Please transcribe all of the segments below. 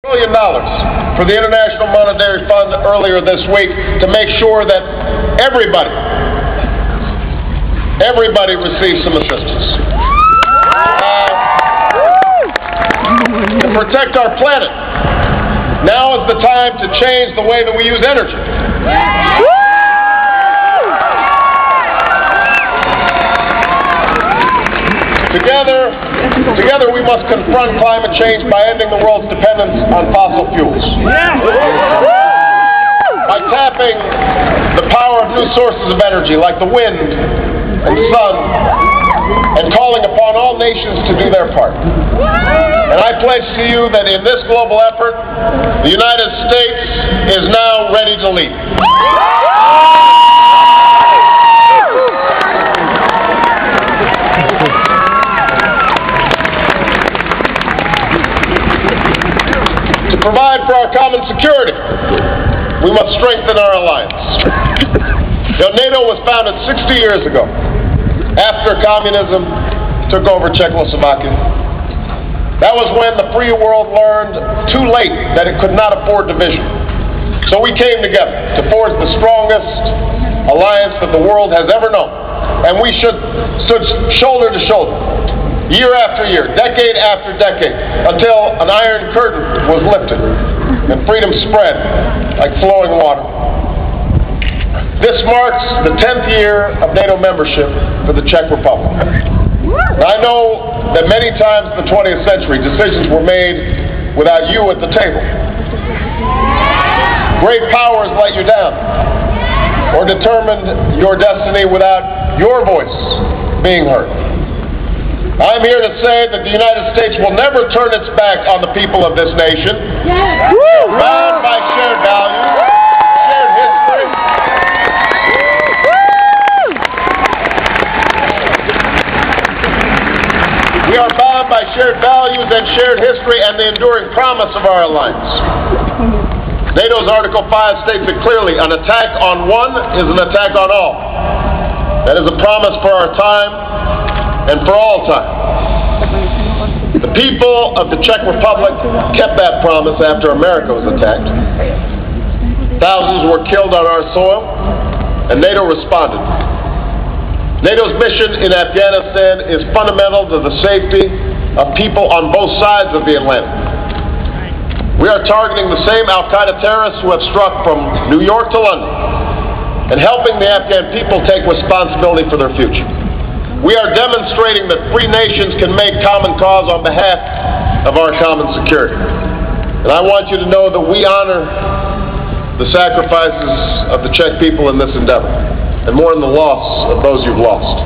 $1 billion for the International Monetary Fund earlier this week to make sure that everybody receives some assistance. To protect our planet, now is the time to change the way that we use energy. Together we must confront climate change by ending the world's dependence on fossil fuels. By tapping the power of new sources of energy like the wind and sun, and calling upon all nations to do their part. And I pledge to you that in this global effort, the United States is now ready to lead. To provide for our common security, we must strengthen our alliance. NATO was founded 60 years ago, after communism took over Czechoslovakia. That was when the free world learned too late that it could not afford division. So we came together to forge the strongest alliance that the world has ever known. And we stood shoulder to shoulder, year after year, decade after decade, until an iron curtain was lifted and freedom spread like flowing water. This marks the 10th year of NATO membership for the Czech Republic. Now, I know that many times in the 20th century, decisions were made without you at the table. Great powers let you down, or determined your destiny without your voice being heard. I'm here to say that the United States will never turn its back on the people of this nation. Bound by shared values, shared history, we are bound by shared values and shared history and the enduring promise of our alliance. NATO's Article 5 states it clearly: an attack on one is an attack on all. That is a promise for our time and for all time. The people of the Czech Republic kept that promise after America was attacked. Thousands were killed on our soil, and NATO responded. NATO's mission in Afghanistan is fundamental to the safety of people on both sides of the Atlantic. We are targeting the same al-Qaeda terrorists who have struck from New York to London, and helping the Afghan people take responsibility for their future. We are demonstrating that free nations can make common cause on behalf of our common security. And I want you to know that we honor the sacrifices of the Czech people in this endeavor, and mourn the loss of those you've lost.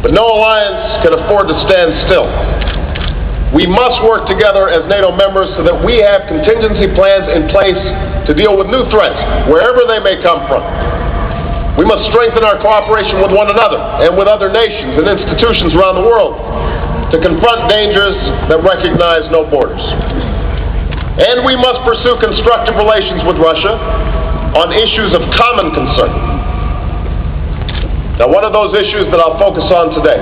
But no alliance can afford to stand still. We must work together as NATO members so that we have contingency plans in place to deal with new threats, wherever they may come from. We must strengthen our cooperation with one another and with other nations and institutions around the world to confront dangers that recognize no borders. And we must pursue constructive relations with Russia on issues of common concern. Now, one of those issues that I'll focus on today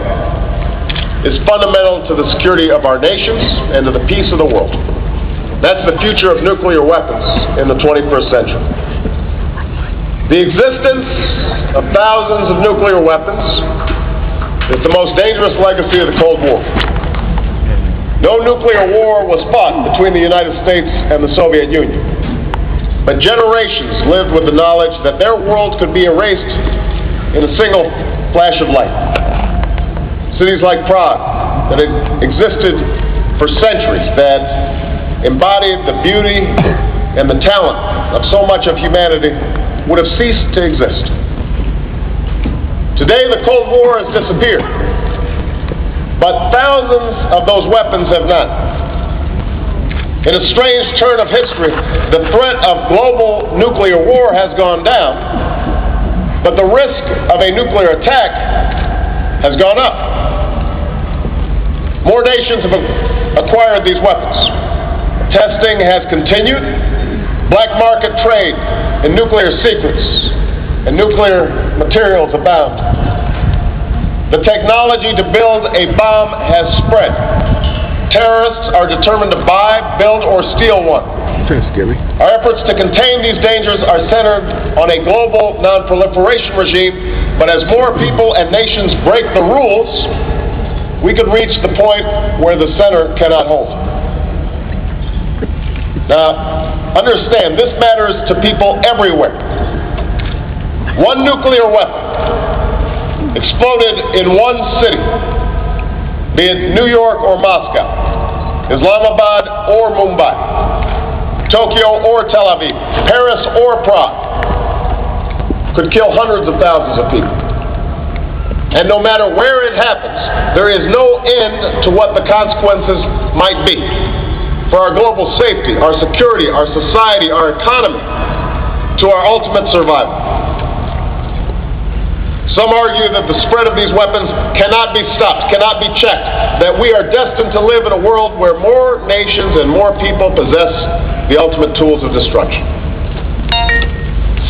is fundamental to the security of our nations and to the peace of the world. That's the future of nuclear weapons in the 21st century. The existence of thousands of nuclear weapons is the most dangerous legacy of the Cold War. No nuclear war was fought between the United States and the Soviet Union, but generations lived with the knowledge that their world could be erased in a single flash of light. Cities like Prague, that had existed for centuries, that embodied the beauty and the talent of so much of humanity, would have ceased to exist. Today, the Cold War has disappeared, but thousands of those weapons have not. In a strange turn of history, the threat of global nuclear war has gone down, but the risk of a nuclear attack has gone up. More nations have acquired these weapons. Testing has continued. Black market trade in nuclear secrets and nuclear materials abound. The technology to build a bomb has spread, terrorists are determined to buy, build, or steal one. Our efforts to contain these dangers are centered on a global non-proliferation regime, but as more people and nations break the rules, we could reach the point where the center cannot hold. Now, understand, this matters to people everywhere. One nuclear weapon exploded in one city, be it New York or Moscow, Islamabad or Mumbai, Tokyo or Tel Aviv, Paris or Prague, could kill hundreds of thousands of people. And no matter where it happens, there is no end to what the consequences might be for our global safety, our security, our society, our economy, to our ultimate survival. Some argue that the spread of these weapons cannot be stopped, cannot be checked, that we are destined to live in a world where more nations and more people possess the ultimate tools of destruction.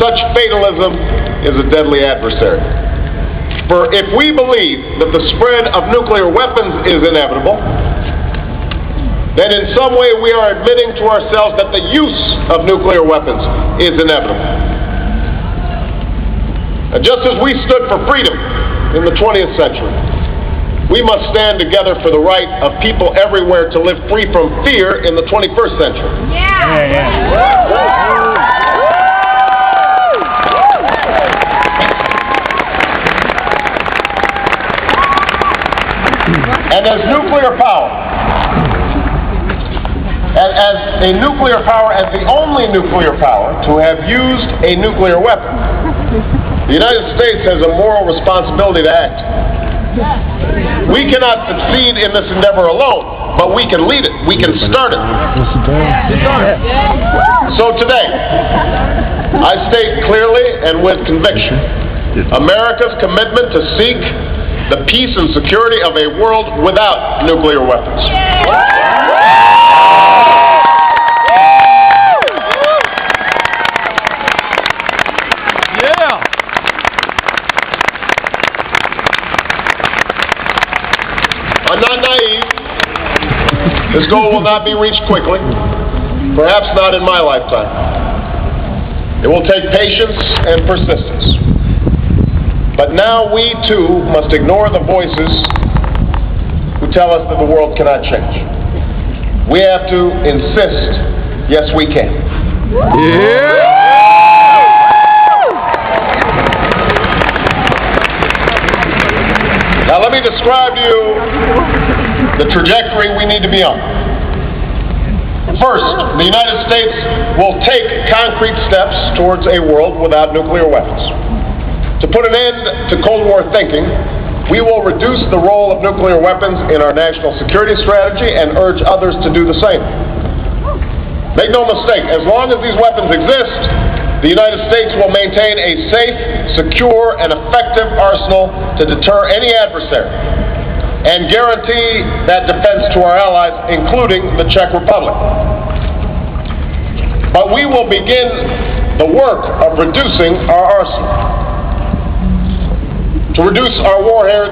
Such fatalism is a deadly adversary. For if we believe that the spread of nuclear weapons is inevitable, then in some way we are admitting to ourselves that the use of nuclear weapons is inevitable. Just as we stood for freedom in the 20th century, we must stand together for the right of people everywhere to live free from fear in the 21st century. And as nuclear power, as a nuclear power, as the only nuclear power to have used a nuclear weapon, the United States has a moral responsibility to act. We cannot succeed in this endeavor alone, but we can lead it. We can start it. So today, I state clearly and with conviction America's commitment to seek the peace and security of a world without nuclear weapons. I'm not naive. This goal will not be reached quickly, perhaps not in my lifetime. It will take patience and persistence. But now we too must ignore the voices who tell us that the world cannot change. We have to insist, yes we can. Now let me describe to you the trajectory we need to be on. First, the United States will take concrete steps towards a world without nuclear weapons. To put an end to Cold War thinking, we will reduce the role of nuclear weapons in our national security strategy and urge others to do the same. Make no mistake, as long as these weapons exist, the United States will maintain a safe, secure, and effective arsenal to deter any adversary and guarantee that defense to our allies, including the Czech Republic. But we will begin the work of reducing our arsenal. To reduce our warhead